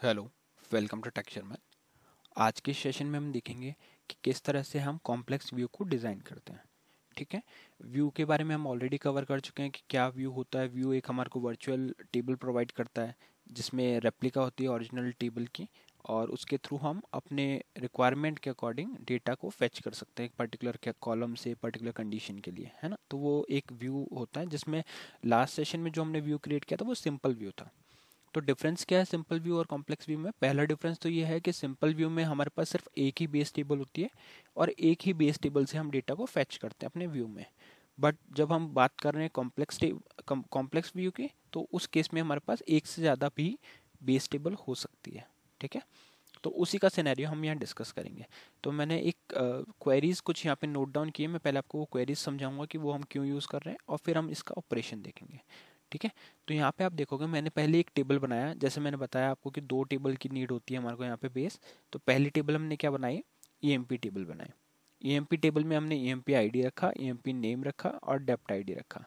Hello, welcome to texture math. आज के session में हम देखेंगे कि किस तरह से हम कॉम्प्लेक्स व्यू को डिज़ाइन करते हैं। ठीक है, व्यू के बारे में हम ऑलरेडी कवर कर चुके हैं कि क्या व्यू होता है। व्यू एक हमारे को वर्चुअल टेबल प्रोवाइड करता है जिसमें रेप्लिका होती है ओरिजिनल टेबल की, और उसके थ्रू हम अपने रिक्वायरमेंट के अकॉर्डिंग डेटा को फेच कर सकते हैं एक पर्टिकुलर कॉलम से पर्टिकुलर कंडीशन के लिए, है ना। तो वो एक व्यू होता है जिसमें लास्ट सेशन में जो हमने व्यू क्रिएट किया था वो सिंपल व्यू था। तो डिफरेंस क्या है सिंपल व्यू और कॉम्प्लेक्स व्यू में? पहला डिफरेंस तो ये है कि सिंपल व्यू में हमारे पास सिर्फ एक ही बेस टेबल होती है और एक ही बेस टेबल से हम डेटा को फेच करते हैं अपने व्यू में। बट जब हम बात कर रहे हैं कॉम्प्लेक्स व्यू की, तो उस केस में हमारे पास एक से ज़्यादा भी बेस टेबल हो सकती है। ठीक है, तो उसी का सिनेरियो हम यहाँ डिस्कस करेंगे। तो मैंने एक क्वेरीज कुछ यहाँ पे नोट डाउन किए। मैं पहले आपको वो क्वेरीज समझाऊंगा कि वो हम क्यों यूज़ कर रहे हैं, और फिर हम इसका ऑपरेशन देखेंगे। ठीक है, तो यहाँ पे आप देखोगे मैंने पहले एक टेबल बनाया। जैसे मैंने बताया आपको कि दो टेबल की नीड होती है हमारे को यहाँ पे बेस। तो पहली टेबल हमने क्या बनाई? ईएमपी टेबल बनाई। ईएमपी टेबल में हमने ईएमपी आईडी रखा, ईएमपी नेम रखा और डेप्ट आईडी रखा।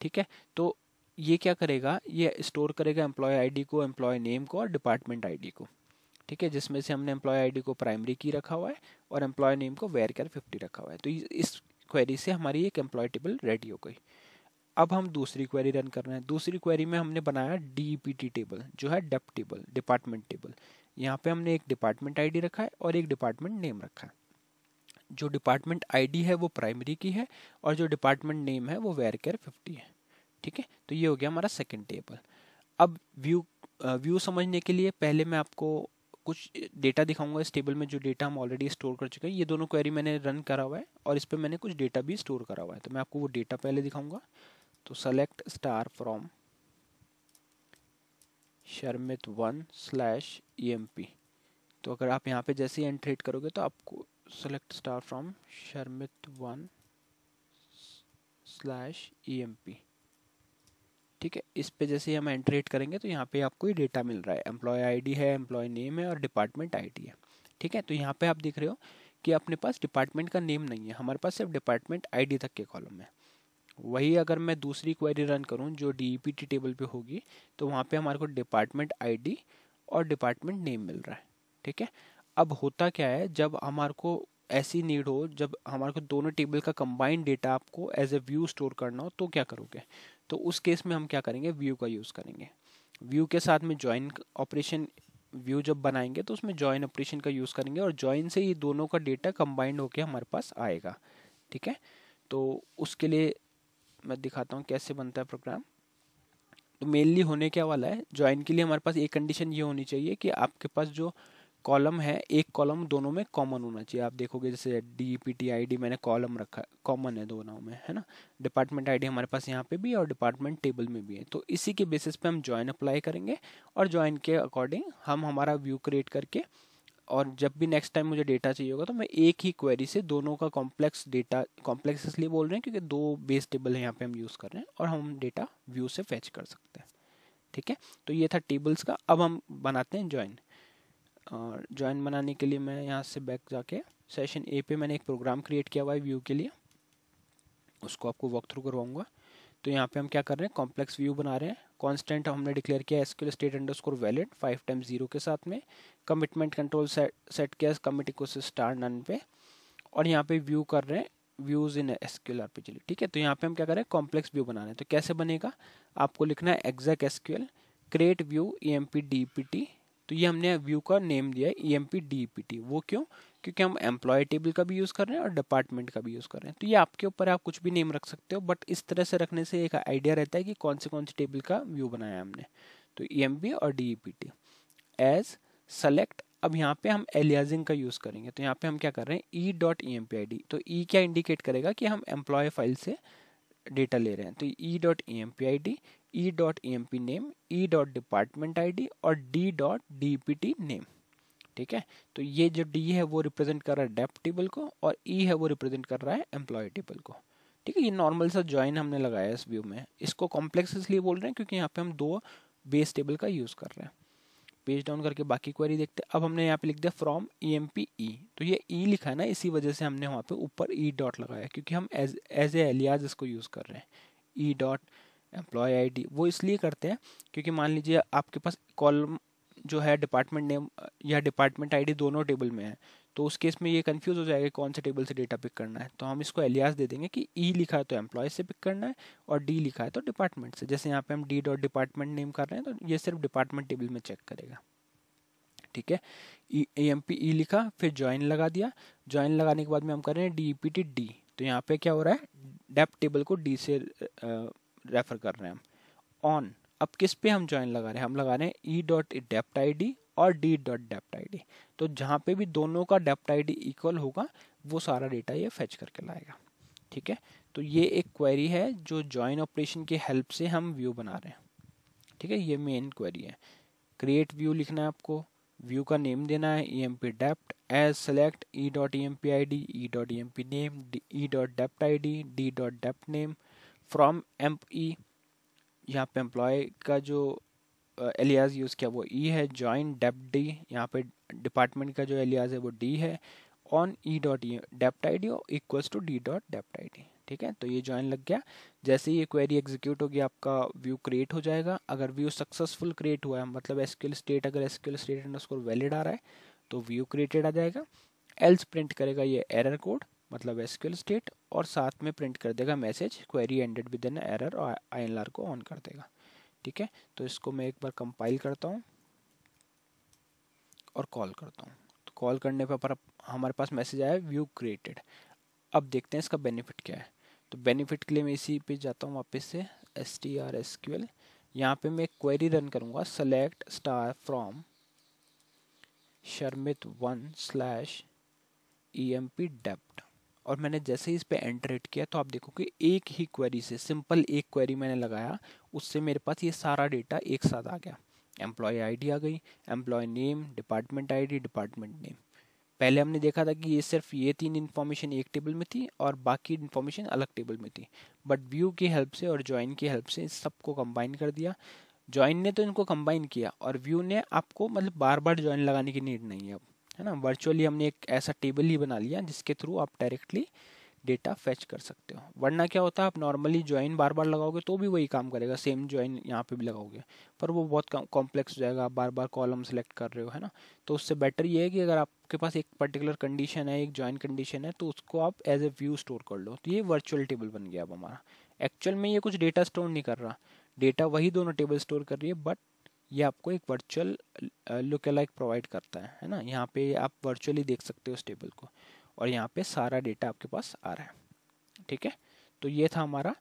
ठीक है, तो ये क्या करेगा, ये स्टोर करेगा एम्प्लॉय आईडी को, एम्प्लॉय नेम को और डिपार्टमेंट आईडी को। ठीक है, जिसमें से हमने एम्प्लॉय आईडी को प्राइमरी की रखा हुआ है और एम्प्लॉय नेम को varchar50 रखा हुआ है। तो इस क्वेरी से हमारी एक एम्प्लॉय टेबल रेडी हो गई। अब हम दूसरी क्वेरी रन कर रहे हैं। दूसरी क्वेरी में हमने बनाया डीपीटी टेबल, जो है डेप टेबल, डिपार्टमेंट टेबल। यहाँ पे हमने एक डिपार्टमेंट आईडी रखा है और एक डिपार्टमेंट नेम रखा है। जो डिपार्टमेंट आईडी है वो प्राइमरी की है और जो डिपार्टमेंट नेम है वो varchar50 है। ठीक है, तो ये हो गया हमारा सेकेंड टेबल। अब व्यू समझने के लिए पहले मैं आपको कुछ डेटा दिखाऊंगा इस टेबल में, जो डेटा हम ऑलरेडी स्टोर कर चुके हैं। ये दोनों क्वेरी मैंने रन करा हुआ है और इस पर मैंने कुछ डेटा भी स्टोर करा हुआ है, तो मैं आपको वो डेटा पहले दिखाऊंगा। तो सेलेक्ट स्टार फ्रॉम sharmit1/emp। तो अगर आप यहाँ पे जैसे ही एंट्रेट करोगे तो आपको सेलेक्ट स्टार फ्रॉम sharmit1/emp। ठीक है, इस पे जैसे ही हम एंट्रेट करेंगे तो यहाँ पे आपको ये डेटा मिल रहा है। एम्प्लॉय आईडी है, एम्प्लॉय नेम है और डिपार्टमेंट आईडी है। ठीक है, तो यहाँ पे आप देख रहे हो कि अपने पास डिपार्टमेंट का नेम नहीं है, हमारे पास सिर्फ डिपार्टमेंट आईडी तक के कॉलम है। वही अगर मैं दूसरी क्वेरी रन करूं जो डीईपीटी टेबल पे होगी, तो वहाँ पे हमारे को डिपार्टमेंट आईडी और डिपार्टमेंट नेम मिल रहा है। ठीक है, अब होता क्या है, जब हमारे को ऐसी नीड हो, जब हमारे को दोनों टेबल का कंबाइंड डेटा आपको एज ए व्यू स्टोर करना हो, तो क्या करोगे? तो उस केस में हम क्या करेंगे, व्यू का यूज़ करेंगे। व्यू के साथ में ज्वाइन ऑपरेशन, व्यू जब बनाएंगे तो उसमें ज्वाइन ऑपरेशन का यूज़ करेंगे और ज्वाइन से ये दोनों का डेटा कंबाइंड होकर हमारे पास आएगा। ठीक है, तो उसके लिए मैं दिखाता हूँ कैसे बनता है प्रोग्राम। तो मेनली होने क्या वाला है, ज्वाइन के लिए हमारे पास एक कंडीशन ये होनी चाहिए कि आपके पास जो कॉलम है, एक कॉलम दोनों में कॉमन होना चाहिए। आप देखोगे जैसे डीपीटी आईडी मैंने कॉलम रखा, कॉमन है दोनों में, है ना। डिपार्टमेंट आईडी हमारे पास यहाँ पे भी और डिपार्टमेंट टेबल में भी है। तो इसी के बेसिस पे हम ज्वाइन अप्लाई करेंगे और ज्वाइन के अकॉर्डिंग हम हमारा व्यू क्रिएट करके, और जब भी नेक्स्ट टाइम मुझे डेटा चाहिए होगा तो मैं एक ही क्वेरी से दोनों का कॉम्प्लेक्स डेटा, कॉम्प्लेक्स इसलिए बोल रहे हैं क्योंकि दो बेस टेबल है यहाँ पे हम यूज़ कर रहे हैं और हम डेटा व्यू से फेच कर सकते हैं। ठीक है, तो ये था टेबल्स का। अब हम बनाते हैं ज्वाइन। और ज्वाइन बनाने के लिए मैं यहाँ से बैक जाके सेशन ए पे मैंने एक प्रोग्राम क्रिएट किया हुआ है व्यू के लिए, उसको आपको वॉक थ्रू करवाऊंगा। तो यहाँ पे हम क्या कर रहे हैं, कॉम्प्लेक्स व्यू बना रहे हैं। कांस्टेंट हमने डिक्लेयर किया SQL state underscore valid 5 times 0 के साथ में। कमिटमेंट कंट्रोल सेट किया कमिट इक्वल से स्टार नन पे, और यहाँ पे व्यू कर रहे हैं व्यूज इन एसक्यूएल आरपीजी। ठीक है, तो यहाँ पे हम क्या कर रहे हैं, कॉम्प्लेक्स व्यू बना रहे हैं। तो कैसे बनेगा, आपको लिखना है exec SQL create view emp dpt। तो ये हमने व्यू का नेम दिया है emp dpt। वो क्यों? क्योंकि हम एम्प्लॉय टेबल का भी यूज़ कर रहे हैं और डिपार्टमेंट का भी यूज़ कर रहे हैं। तो ये आपके ऊपर है, आप कुछ भी नेम रख सकते हो, बट इस तरह से रखने से एक आइडिया रहता है कि कौन से टेबल का व्यू बनाया है हमने। तो emp और dpt एज सेलेक्ट। अब यहाँ पे हम एलियाजिंग का यूज़ करेंगे। तो यहाँ पे हम क्या कर रहे हैं, E dot E M P I D. तो ई क्या इंडिकेट करेगा कि हम एम्प्लॉय फाइल से डेटा ले रहे हैं। तो E dot E M P I D, E dot E M P name, E dot department I D और D dot D P T name. ठीक है, तो ये जो डी है वो रिप्रेजेंट कर रहा है डेप टेबल को और ई है वो रिप्रेजेंट कर रहा है एम्प्लॉय टेबल को। ठीक है, ये नॉर्मल सा ज्वाइन हमने लगाया इस व्यू में। इसको कॉम्प्लेक्स इसलिए बोल रहे हैं क्योंकि यहाँ पे हम दो बेस टेबल का यूज़ कर रहे हैं। पेज डाउन करके बाकी क्वेरी देखते हैं। अब हमने यहाँ पे लिख दिया from E M P E. तो ये ई लिखा है ना, इसी वजह से हमने वहाँ पे ऊपर ई डॉट लगाया, क्योंकि हम एज ए एलियाज इसको यूज़ कर रहे हैं। E dot employ I D वो इसलिए करते हैं क्योंकि मान लीजिए आपके पास कॉलम जो है डिपार्टमेंट नेम या डिपार्टमेंट आईडी दोनों टेबल में है, तो उस केस में ये कंफ्यूज हो जाएगा कौन से टेबल से डेटा पिक करना है। तो हम इसको एलियास दे देंगे कि ई लिखा है तो एम्प्लॉय से पिक करना है और डी लिखा है तो डिपार्टमेंट से। जैसे यहाँ पे हम डी डॉट डिपार्टमेंट नेम कर रहे हैं तो ये सिर्फ डिपार्टमेंट टेबल में चेक करेगा। ठीक है, EMP ई लिखा, फिर ज्वाइन लगा दिया। ज्वाइन लगाने के बाद में हम कर रहे हैं DEPT डी, तो यहाँ पे क्या हो रहा है, डेप टेबल को डी से रेफर कर रहे हैं हम। ऑन, अब किस पे हम ज्वाइन लगा रहे हैं, हम लगा रहे हैं E dot dept I D और D dot dept I D. तो जहाँ पे भी दोनों का डेप्ट आई डी इक्वल होगा वो सारा डेटा ये फेच करके लाएगा। ठीक है, तो ये एक क्वेरी है जो ज्वाइन ऑपरेशन की हेल्प से हम व्यू बना रहे हैं। ठीक है, ये मेन क्वेरी है। क्रिएट व्यू लिखना है आपको, व्यू का नेम देना है emp dept as select e dot emp id, e dot emp name, e dot dept id, d dot dept name from emp e। यहाँ पे एम्प्लॉय का जो एलियास यूज़ किया वो ई है। ज्वाइन डेप्ट डी, यहाँ पे डिपार्टमेंट का जो एलियास है वो डी है। On E dot dept I D equals to D dot dept I D. ठीक है, तो ये ज्वाइन लग गया। जैसे ये क्वेरी एग्जीक्यूट होगी आपका व्यू क्रिएट हो जाएगा। अगर व्यू सक्सेसफुल क्रिएट हुआ है, मतलब एसक्यूएल स्टेट, अगर एसक्यूएल स्टेट अंडरस्कोर वैलिड आ रहा है तो व्यू क्रिएटेड आ जाएगा। एल्स प्रिंट करेगा ये एरर कोड, मतलब एसक्यूएल स्टेट, और साथ में प्रिंट कर देगा message query ended with an error, और INR को ऑन कर देगा। ठीक है, तो इसको मैं एक बार कंपाइल करता हूँ और कॉल करता हूँ। तो कॉल करने पर हमारे पास मैसेज आया व्यू क्रिएटेड। अब देखते हैं इसका बेनिफिट क्या है। तो बेनिफिट के लिए मैं इसी पे जाता हूँ वापस से strSQL। यहाँ पे मैं एक क्वेरी रन करूँगा, select star from Sharmit 1/emp dept, और मैंने जैसे ही इस पे एंटर हिट किया तो आप देखो कि एक ही क्वेरी से, सिंपल एक क्वेरी मैंने लगाया, उससे मेरे पास ये सारा डेटा एक साथ आ गया। एम्प्लॉय आईडी आ गई, employ name, department ID, department name. पहले हमने देखा था कि ये सिर्फ ये 3 इन्फॉर्मेशन एक टेबल में थी और बाकी इन्फॉर्मेशन अलग टेबल में थी, बट व्यू की हेल्प से और ज्वाइन की हेल्प से इस सबको कंबाइन कर दिया। ज्वाइन ने तो इनको कंबाइन किया और व्यू ने आपको मतलब बार बार ज्वाइन लगाने की नीड नहीं है अब, है ना। वर्चुअली हमने एक ऐसा टेबल ही बना लिया जिसके थ्रू आप डायरेक्टली डेटा फेच कर सकते हो। वरना क्या होता है, आप नॉर्मली ज्वाइन बार बार लगाओगे तो भी वही काम करेगा, सेम ज्वाइन यहाँ पे भी लगाओगे, पर वो बहुत कॉम्प्लेक्स हो जाएगा, आप बार बार कॉलम सेलेक्ट कर रहे हो, है ना। तो उससे बेटर ये है कि अगर आपके पास एक पर्टिकुलर कंडीशन है, एक ज्वाइन कंडीशन है, तो उसको आप एज ए व्यू स्टोर कर लो। तो ये वर्चुअल टेबल बन गया अब हमारा। एक्चुअल में ये कुछ डेटा स्टोर नहीं कर रहा, डेटा वही दोनों टेबल स्टोर कर रही है, बट ये आपको एक वर्चुअल लुक अलाइक प्रोवाइड करता है ना। यहाँ पे आप वर्चुअली देख सकते हो उस टेबल को, और यहाँ पे सारा डेटा आपके पास आ रहा है। ठीक है, तो ये था हमारा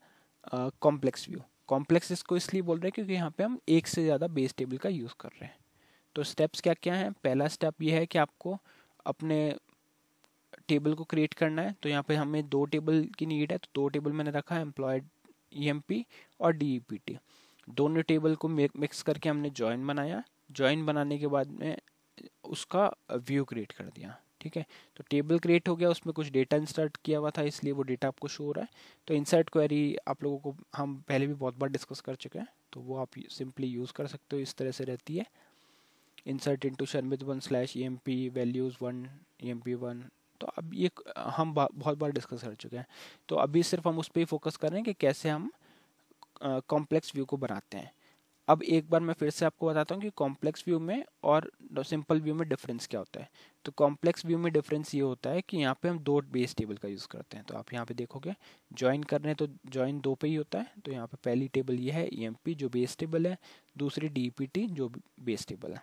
कॉम्प्लेक्स व्यू। कॉम्प्लेक्स इसको इसलिए बोल रहे हैं क्योंकि यहाँ पे हम एक से ज़्यादा बेस टेबल का यूज़ कर रहे हैं। तो स्टेप्स क्या क्या हैं। पहला स्टेप ये है कि आपको अपने टेबल को क्रिएट करना है। तो यहाँ पे हमें 2 टेबल की नीड है, तो 2 टेबल मैंने रखा है, एम्प्लॉयड EMP और DEPT। दोनों टेबल को मिक्स करके हमने ज्वाइन बनाया। ज्वाइन बनाने के बाद में उसका व्यू क्रिएट कर दिया। ठीक है, तो टेबल क्रिएट हो गया, उसमें कुछ डेटा इंसर्ट किया हुआ था, इसलिए वो डेटा आपको शो हो रहा है। तो इंसर्ट क्वेरी आप लोगों को हम पहले भी बहुत बार डिस्कस कर चुके हैं, तो वो आप सिंपली यूज़ कर सकते हो। इस तरह से रहती है, insert into Sharmit 1/emp values 1 emp1। तो अब ये हम बहुत बार डिस्कस कर चुके हैं, तो अभी सिर्फ हम उस पर ही फोकस कर रहे हैं कि कैसे हम कॉम्प्लेक्स व्यू को बनाते हैं। अब एक बार मैं फिर से आपको बताता हूँ कि कॉम्प्लेक्स व्यू में और सिंपल व्यू में डिफरेंस क्या होता है। तो कॉम्प्लेक्स व्यू में डिफरेंस ये होता है कि यहाँ पे हम 2 बेस टेबल का यूज़ करते हैं। तो आप यहाँ पे देखोगे ज्वाइन कर रहे हैं तो ज्वाइन 2 पे ही होता है। तो यहाँ पे पहली टेबल ये है EMP जो बेस टेबल है, दूसरी DEPT जो बेस टेबल है।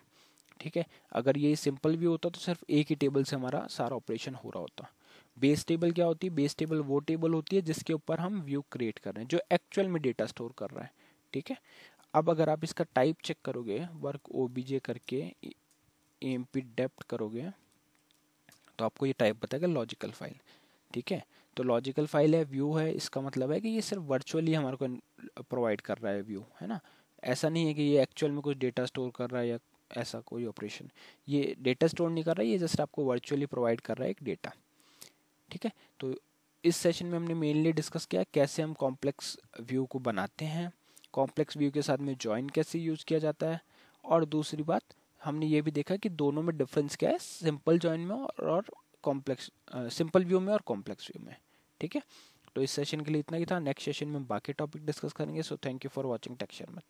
ठीक है, अगर ये सिंपल व्यू होता तो सिर्फ एक ही टेबल से हमारा सारा ऑपरेशन हो रहा होता। बेस टेबल क्या होती है, बेस टेबल वो टेबल होती है जिसके ऊपर हम व्यू क्रिएट कर रहे हैं, जो एक्चुअल में डेटा स्टोर कर रहा है। ठीक है, अब अगर आप इसका टाइप चेक करोगे, वर्क OBJ करके EMP dept करोगे तो आपको ये टाइप बताएगा लॉजिकल फाइल। ठीक है, तो लॉजिकल फाइल है, व्यू है, इसका मतलब है कि ये सिर्फ वर्चुअली हमारे को प्रोवाइड कर रहा है व्यू, है ना। ऐसा नहीं है कि ये एक्चुअल में कुछ डेटा स्टोर कर रहा है या ऐसा कोई ऑपरेशन, ये डेटा स्टोर नहीं कर रहा है, ये जस्ट आपको वर्चुअली प्रोवाइड कर रहा है एक डेटा। ठीक है, तो इस सेशन में हमने मेनली डिस्कस किया कैसे हम कॉम्प्लेक्स व्यू को बनाते हैं, कॉम्प्लेक्स व्यू के साथ में ज्वाइन कैसे यूज़ किया जाता है, और दूसरी बात हमने ये भी देखा कि दोनों में डिफरेंस क्या है, सिंपल ज्वाइन में और कॉम्प्लेक्स, सिंपल व्यू में और कॉम्प्लेक्स व्यू में। ठीक है, तो इस सेशन के लिए इतना ही था। नेक्स्ट सेशन में बाकी टॉपिक डिस्कस करेंगे। So thank you for watching tech Sharmit.